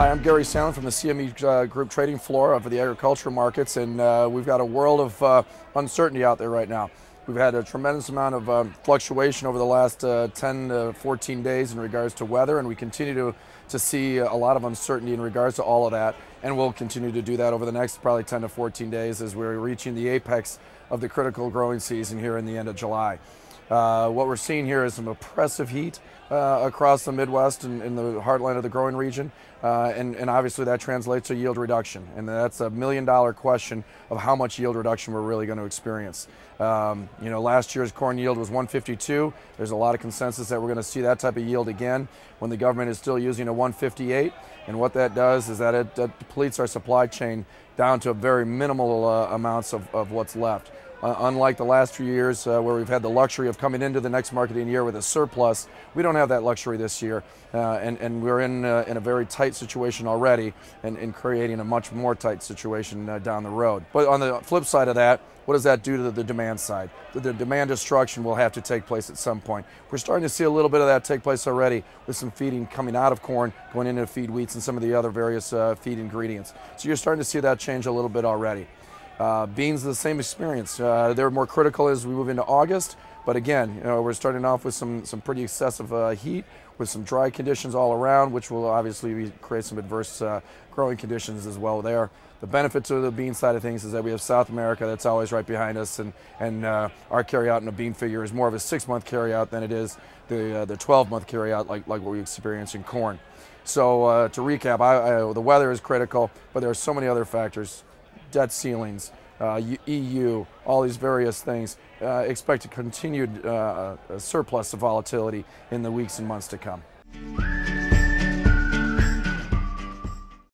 Hi, I'm Gary Sandlin from the CME Group trading floor of the agricultural markets, and we've got a world of uncertainty out there right now. We've had a tremendous amount of fluctuation over the last 10 to 14 days in regards to weather, and we continue to see a lot of uncertainty in regards to all of that, and we'll continue to do that over the next probably 10 to 14 days as we're reaching the apex of the critical growing season here in the end of July. What we're seeing here is some oppressive heat across the Midwest and in the heartland of the growing region, and obviously that translates to yield reduction, and that's a million-dollar question of how much yield reduction we're really going to experience. Last year's corn yield was 152. There's a lot of consensus that we're going to see that type of yield again when the government is still using a 158, and what that does is that it depletes our supply chain down to very minimal amounts of what's left. Unlike the last few years where we've had the luxury of coming into the next marketing year with a surplus, we don't have that luxury this year, and we're in a very tight situation already and creating a much more tight situation down the road. But on the flip side of that, what does that do to the demand side? The demand destruction will have to take place at some point. We're starting to see a little bit of that take place already with some feeding coming out of corn, going into feed wheats and some of the other various feed ingredients. So you're starting to see that change a little bit already. Beans, the same experience. They're more critical as we move into August, but again, we're starting off with some pretty excessive heat, with some dry conditions all around, which will obviously create some adverse growing conditions as well there. The benefit to the bean side of things is that we have South America that's always right behind us, and our carryout in a bean figure is more of a 6-month carryout than it is the 12-month carryout like what we experience in corn. So to recap, the weather is critical, but there are so many other factors. Debt ceilings, EU, all these various things, expect a continued surplus of volatility in the weeks and months to come.